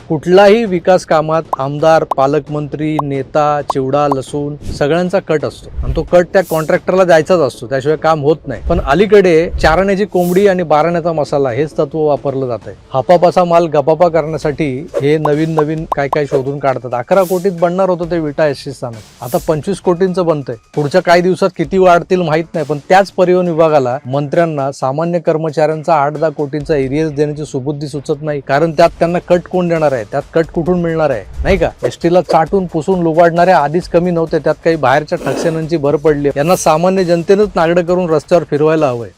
कुठलाही विकास कामात आमदार, पालकमंत्री, नेता, चिवडा, लसूण सगळ्यांचा कट असतो आणि तो कट त्या कॉन्ट्रॅक्टरला द्यायचाच असतो, त्याशिवाय काम होत नाही. पण अलीकडे चारण्याची कोंबडी आणि बाराण्याचा मसाला हेच तत्व वापरलं जात आहे. हापापाचा माल गपापा करण्यासाठी हे नवीन काय काय शोधून काढतात. 11 कोटीत बनणार होतं ते विटा एसटी स्थानक, आता 25 कोटींचं बनतंय. पुढच्या काही दिवसात किती वाढतील माहित नाही, पण त्याच परिवहन विभागाला, मंत्र्यांना, सामान्य कर्मचाऱ्यांचा 8-10 कोटींचा एरियस देण्याची सुबुद्धी सुचत नाही. कारण त्यात त्यांना कट कोण देणार आहे, त्यात कट कुठून मिळणार आहे, नाही का? एसटीला चाटून पुसून लुबाडणाऱ्या आधीच कमी नव्हते, त्यात काही बाहेरच्या ठकसेनांची भर पडली. यांना सामान्य जनतेनंच नागडं करून रस्त्यावर फिरवायला हवंय.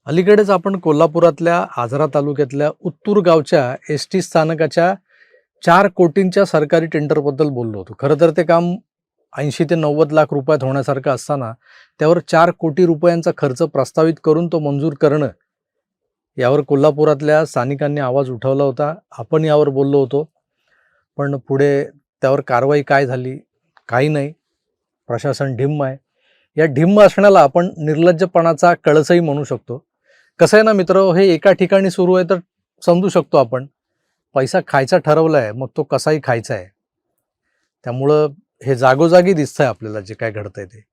अलीकडेच आपण कोल्हापुरातल्या आजरा तालुक्यातल्या उत्तूर गावच्या एसटी स्थानकाच्या 4 कोटींच्या सरकारी टेंडरबद्दल बोललो होतो. खरं तर ते काम 80 ते 90 लाख रुपयात होण्यासारखं असताना त्यावर 4 कोटी रुपयांचा खर्च प्रस्तावित करून तो मंजूर करणं, यावर कोल्हापुरातल्या स्थानिकांनी आवाज उठवला होता. आपण यावर बोललो होतो, पण पुढे त्यावर कारवाई काय झाली, काही नाही. प्रशासन ढिम्म आहे. या ढिम्म असण्याला आपण निर्लज्जपणाचा कळसही म्हणू शकतो. कसं आहे ना मित्र, हे एका ठिकाणी सुरू आहे तर समजू शकतो आपण. पैसा खायचा ठरवला आहे, मग तो कसाही खायचा आहे. त्यामुळं हे जागोजागी दिसतंय आपल्याला जे काय घडतंय ते.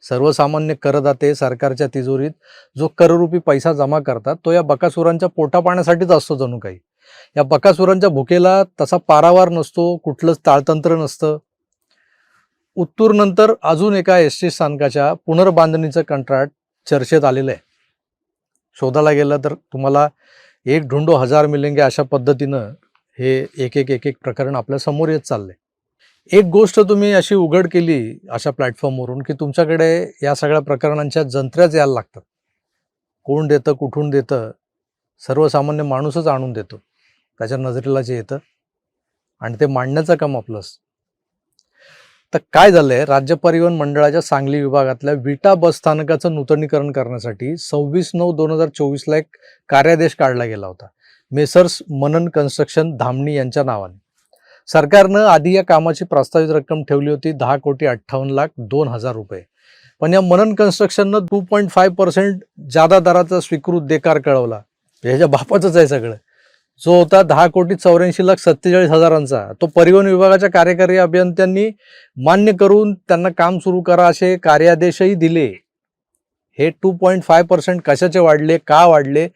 सर्वसामान्य करदाते सरकारच्या तिजोरीत जो कररूपी पैसा जमा करतात, तो या बकासुरांच्या पोटापाण्यासाठीच असतो जणू काही. या बकासुरांच्या भुकेला तसा पारावार नसतो, कुठलंच ताळतंत्र नसतं. उत्तूर नंतर अजून एका एसटी स्थानकाच्या पुनर्बांधणीचं कंत्राट चर्चेत आलेलं आहे. शोधायला गेलं तर तुम्हाला एक ढूंढो हजार मिलेंगे अशा पद्धतीनं हे एक प्रकरण आपल्या समोर येत चाललंय. एक गोष्ट तुम्ही अशी उघड केली अशा प्लॅटफॉर्मवरून की तुमच्याकडे या सगळ्या प्रकरणांच्या जंत्र्याच यायला लागतात. कोण देतं, कुठून देतं, सर्वसामान्य माणूसच आणून देतो त्याच्या नजरेला जे येतं, आणि ते मांडण्याचं काम आपलं असतं. तर काय झालंय, राज्य परिवहन मंडळाच्या सांगली विभागातल्या विटा बस स्थानकाचं नूतनीकरण करण्यासाठी 26/9/2024 एक कार्यादेश काढला गेला होता, मेसर्स मनन कन्स्ट्रक्शन धामणी यांच्या नावाने. सरकारनं आधी या कामाची प्रस्तावित रक्कम ठेवली होती 10,58,02,000 रुपये. पण या मनन कन्स्ट्रक्शननं 2.5% जादा दराचा स्वीकृत देकार कळवला. ह्याच्या बापाचंच आहे सगळं. जो होता 10,47,47,000 तो परिवहन विभागाच्या कार्यकारी अभियंत्यांनी मान्य करून त्यांना काम सुरू करा असे कार्यादेशही दिले. हे 2.5% कशाचे वाढले, का वाढले,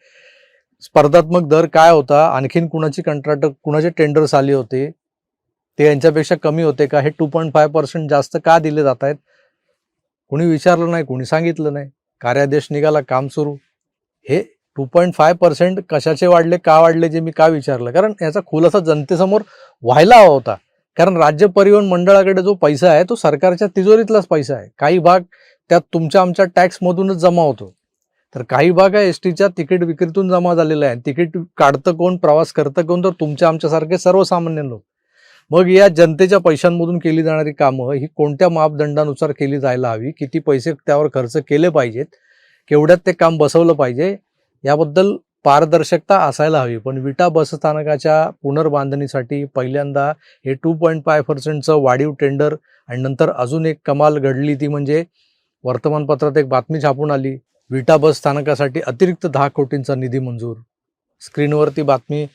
स्पर्धात्मक दर काय होता, आणखीन कुणाची कंत्राट, कुणाचे टेंडर्स आले होते, ते यांच्यापेक्षा कमी होते का, हे 2.5% जास्त का दिले जात आहेत, कुणी विचारलं नाही, कुणी सांगितलं नाही. कार्यादेश निघाला, काम सुरू. हे 2.5% कशाचे वाढले, का वाढले, जे मी का विचारलं, कारण याचा खुलासा जनतेसमोर व्हायला हवा होता. कारण राज्य परिवहन मंडळाकडे जो पैसा आहे तो सरकारच्या तिजोरीतलाच पैसा आहे. काही भाग त्यात तुमच्या आमच्या टॅक्समधूनच जमा होतो, तर काही भाग आहे एसटीच्या तिकीट विक्रीतून जमा झालेला आहे. तिकीट काढतं कोण, प्रवास करतं कोण, तर तुमच्या आमच्यासारखे सर्वसामान्य लोक. मग या जनतेच्या पैशांमधून केली जाणारी कामं ही कोणत्या मापदंडानुसार केली जायला हवी, किती पैसे त्यावर खर्च केले पाहिजेत, केवढ्यात ते काम बसवलं पाहिजे, याबद्दल पारदर्शकता असायला हवी. पण विटा बसस्थानकाच्या पुनर्बांधणीसाठी पहिल्यांदा हे 2.5%चं वाढीव टेंडर, आणि नंतर अजून एक कमाल घडली, ती म्हणजे वर्तमानपत्रात एक बातमी छापून आली, विटा बस स्थानकासाठी अतिरिक्त 10 कोटींचा निधी मंजूर. स्क्रीनवरती बातमी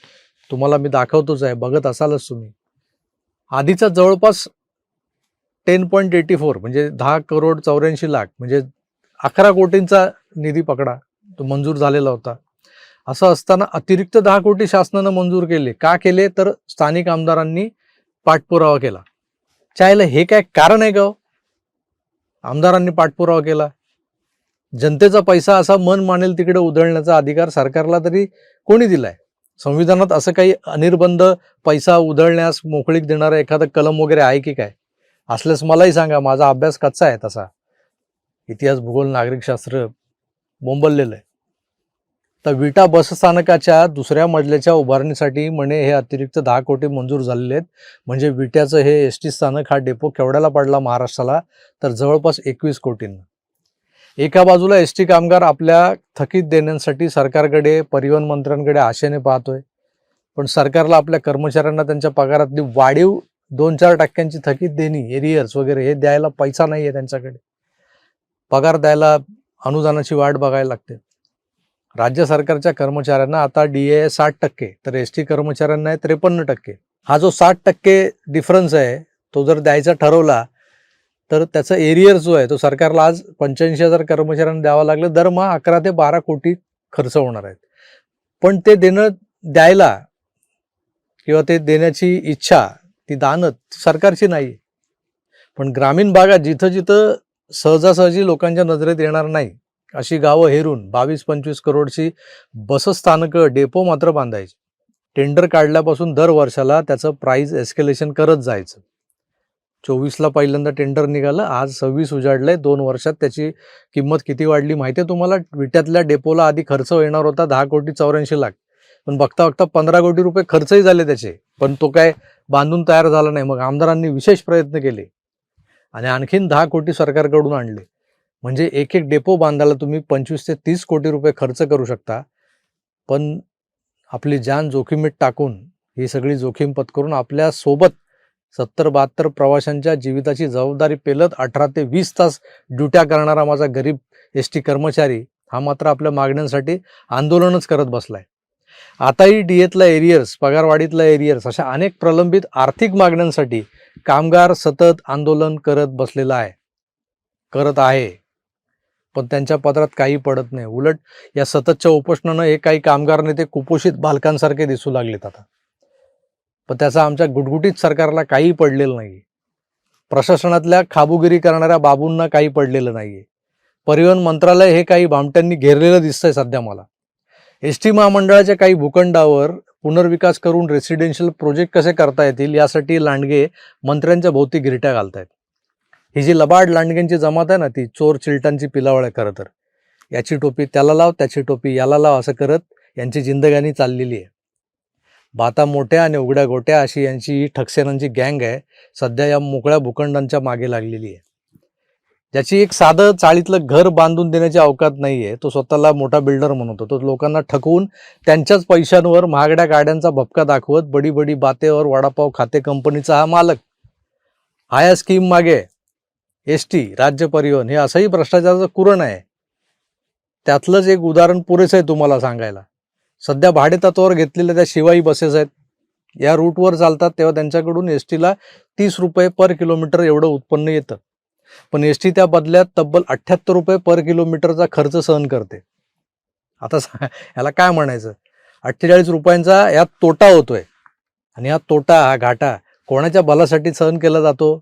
तुम्हाला मी दाखवतोच आहे, बघत असालच तुम्ही. आधीचा जवळपास 10.84 म्हणजे 10,84,00,000 म्हणजे 11 कोटींचा निधी पकडा, तो मंजूर झालेला होता. असं असताना अतिरिक्त 10 कोटी शासनानं मंजूर केले. का केले, तर स्थानिक आमदारांनी पाठपुरावा केला. चायला हे काय कारण आहे का? आमदारांनी पाठपुरावा केला. जनतेचा पैसा असा मन मानेल तिकडे उधळण्याचा अधिकार सरकारला तरी कोणी दिलाय? संविधानात असं काही अनिर्बंध पैसा उधळण्यास मोकळीक देणारं एखादं कलम वगैरे आहे की काय? असल्यास मलाही सांगा, माझा अभ्यास कच्चा आहे तसा. इतिहास, भूगोल, नागरिकशास्त्र बोंबललेलं आहे. तर विटा बसस्थानकाच्या दुसऱ्या मजल्याच्या उभारणीसाठी म्हणे हे अतिरिक्त 10 कोटी मंजूर झालेले आहेत. म्हणजे विट्याचं हे एसटी स्थानक, हा डेपो केवढ्याला पडला महाराष्ट्राला, तर जवळपास 21 कोटींना. एका बाजूला एसटी कामगार आपल्या थकीत देण्यांसाठी सरकारकडे, परिवहन मंत्र्यांकडे आशेने पाहतोय, पण सरकारला आपल्या कर्मचाऱ्यांना त्यांच्या पगारातली वाढीव 2-4% थकीत देणी, एरियर्स वगैरे हे द्यायला पैसा नाही आहे त्यांच्याकडे. पगार द्यायला अनुदानाची वाट बघायला लागते. राज्य सरकारच्या कर्मचाऱ्यांना आता DA आहे 60%, तर ST कर्मचाऱ्यांना आहे 53%. हा जो 60% डिफरन्स आहे तो जर द्यायचा ठरवला तर त्याचा एरियर जो आहे तो सरकारला आज 85,000 कर्मचाऱ्यांना द्यावा लागलं. दरमहा 11 ते 12 कोटी खर्च होणार आहेत. पण ते द्यायला किंवा ते देण्याची इच्छा, ती दानत सरकारची नाही. पण ग्रामीण भागात जिथं जिथं सहजासहजी लोकांच्या नजरेत येणार नाही अशी गावं हेरून 22-25 करोडची बसस्थानकं, डेपो मात्र बांधायची. टेंडर काढल्यापासून दर वर्षाला त्याचं प्राइस एस्केलेशन करत जायचं. 24ला पहिल्यांदा टेंडर निघालं, आज 26 उजाडलंय. 2 वर्षात त्याची किंमत किती वाढली माहिती आहे तुम्हाला? विट्यातल्या डेपोला आधी खर्च येणार होता 10,84,00,000, पण बघता बघता 15 कोटी रुपये खर्चही झाले त्याचे, पण तो काय बांधून तयार झाला नाही. मग आमदारांनी विशेष प्रयत्न केले आणि आणखीन 10 कोटी सरकारकडून आणले. म्हणजे एक एक डेपो बांधायला तुम्ही 25 ते 30 कोटी रुपये खर्च करू शकता. पण आपली जान जोखीमीत टाकून, ही सगळी जोखीम पत्करून आपल्या सोबत 70-72 प्रवाशांच्या जीविताची जबाबदारी पेलत 18 ते 20 तास ड्युट्या करणारा माझा गरीब ST कर्मचारी हा मात्र आपल्या मागण्यांसाठी आंदोलनच करत बसलाय. आताही DAतला एरियर्स, पगारवाढीतला एरियर्स, अशा अनेक प्रलंबित आर्थिक मागण्यांसाठी कामगार सतत आंदोलन करत आहे. पण त्यांच्या पदरात काही पडत नाही. उलट या सततच्या उपोषणानं हे काही कामगार नेते कुपोषित बालकांसारखे दिसू लागलेत आता. पण त्याचा आमच्या गुटगुटीत सरकारला काही पडलेलं नाही. प्रशासनातल्या खाबुगिरी करणाऱ्या बाबूंना काही पडलेलं नाहीये. परिवहन मंत्रालय हे काही भामट्यांनी घेरलेलं दिसतंय सध्या मला. ST महामंडळाच्या काही भूखंडावर पुनर्विकास करून रेसिडेन्शियल प्रोजेक्ट कसे करता येतील यासाठी लांडगे मंत्र्यांच्या भोवती गिरट्या घालतायत. ही जी लबाड लांडग्यांची जमात आहे ना, ती चोर चिलटांची पिलावळ आहे खरं तर. याची टोपी त्याला लाव, त्याची टोपी याला लाव, असं करत यांची जिंदगानी चाललेली आहे. बाता मोठ्या आणि उघड्या गोट्या अशी यांची ठकसेनांची गँग आहे सध्या या मोकळ्या भूखंडांच्या मागे लागलेली आहे. ज्याची एक साधं चाळीतलं घर बांधून देण्याची अवकात नाहीये, तो स्वतःला मोठा बिल्डर म्हणतो. तो लोकांना ठकवून त्यांच्याच पैशांवर महागड्या गाड्यांचा भपका दाखवत बडी बडी बातेवर वडापाव खाते कंपनीचा हा मालक. हा या स्कीम मागे ST, राज्य परिवहन हे असंही भ्रष्टाचाराचं कुरण आहे. त्यातलंच एक उदाहरण पुरेसं आहे तुम्हाला सांगायला. सध्या भाडे तत्वावर घेतलेल्या त्या शिवाई बसेस आहेत, या रूटवर चालतात तेव्हा त्यांच्याकडून STला 30 रुपये पर किलोमीटर एवढं उत्पन्न येतं. पण ST त्या बदल्यात तब्बल 78 रुपये पर किलोमीटरचा खर्च सहन करते. आता याला काय म्हणायचं? 48 रुपयांचा यात तोटा होतोय. आणि हा तोटा, हा घाटा कोणाच्या भल्यासाठी सहन केला जातो?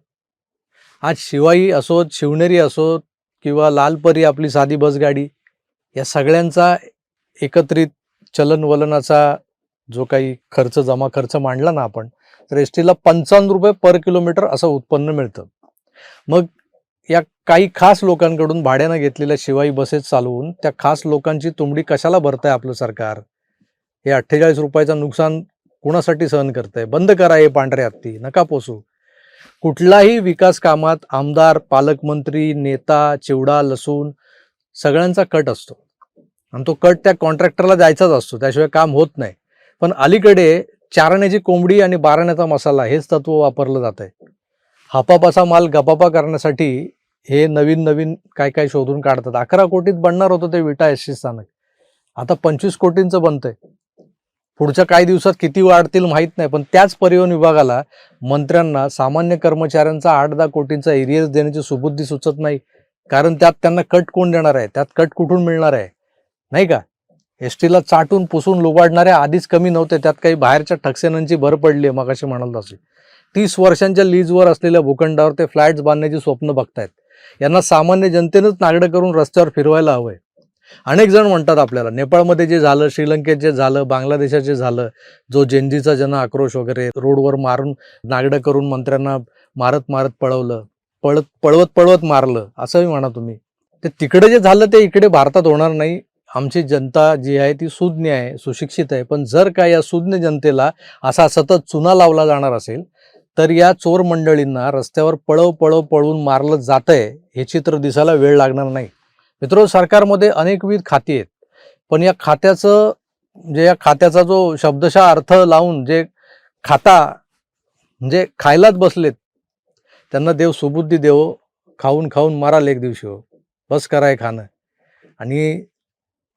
आज शिवाई असोत, शिवनेरी असोत किंवा लालपरी आपली साधी बस गाडी, या सगळ्यांचा एकत्रित चलनवलनाचा जो काही जमा खर्च मांडला ना आपण, तर STला 55 रुपये पर किलोमीटर असं उत्पन्न मिळतं. मग या काही खास लोकांकडून भाड्यानं घेतलेल्या शिवाई बसेस चालवून त्या खास लोकांची तुंबडी कशाला भरतंय आपलं सरकार? हे 48 रुपयाचं नुकसान कुणासाठी सहन करतंय? बंद करा हे पांढरे हत्ती, नका पोसू. कुठलाही विकास कामात आमदार, पालकमंत्री, नेता, चिवडा, लसूण सगळ्यांचा कट असतो आणि तो कट त्या कॉन्ट्रॅक्टरला द्यायचाच असतो, त्याशिवाय काम होत नाही. पण अलीकडे चारण्याची कोंबडी आणि बारण्याचा मसाला हेच तत्व वापरलं जात आहे. हापापाचा माल गपापा करण्यासाठी हे नवीन नवीन काय काय शोधून काढतात. 11 कोटीत बनणार होतं ते विटा ST स्थानक, आता 25 कोटींचं बनतंय. पुढच्या काही दिवसात किती वाढतील माहीत नाही. पण त्याच परिवहन विभागाला, मंत्र्यांना सामान्य कर्मचाऱ्यांचा 8-10 कोटींचा एरियर्स देण्याची सुबुद्धी सुचत नाही. कारण त्यात त्यांना कट कोण देणार आहे? त्यात कट कुठून मिळणार आहे? नाही का? STला चाटून पुसून लुबाडणाऱ्या आधीच कमी नव्हते, त्यात काही बाहेरच्या ठकसेनांची भर पडली आहे. मग अशी म्हणाल तशी 30 वर्षांच्या लीजवर असलेल्या भूखंडावर ते फ्लॅट्स बांधण्याची स्वप्न बघतायत. यांना सामान्य जनतेनंच नागडं करून रस्त्यावर फिरवायला हवंय. अनेक जण म्हणतात आपल्याला पळमध्ये जे झालं, श्रीलंकेत जे झालं, बांगलादेशात जे झालं, जो जेनजीचा जन आक्रोश वगैरे रोडवर मारून नागडं करून मंत्र्यांना मारत मारत पळवत मारलं, असंही म्हणा तुम्ही. ते तिकडे जे झालं ते इकडे भारतात होणार नाही. आमची जनता जी आहे ती सुज्ञ आहे, सुशिक्षित आहे. पण जर का या सुज्ञ जनतेला असा सतत चुना लावला जाणार असेल तर या चोर मंडळींना रस्त्यावर पळवून मारलं जातंय हे चित्र दिसायला वेळ लागणार नाही. मित्र, सरकारमध्ये अनेकविध खाती आहेत, पण या खात्याचा जो शब्दशः अर्थ लावून जे खाता म्हणजे खायलाच बसलेत, त्यांना देव सुबुद्धी देवो, खाऊन माराल एक दिवशी हो. बस कराय खाणं. आणि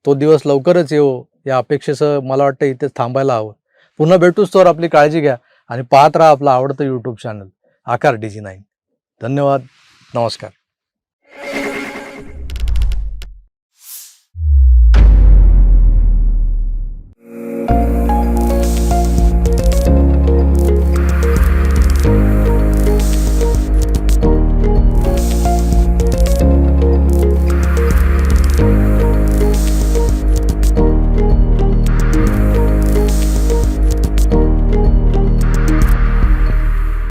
तो दिवस लवकरच येवो या अपेक्षेसह मला वाटतं इथेच थांबायला हवं. पुन्हा भेटूच तर आपली काळजी घ्या आणि पाहत राहा आपलं आवडतं यूट्यूब चॅनल आकार DG9. धन्यवाद. नमस्कार.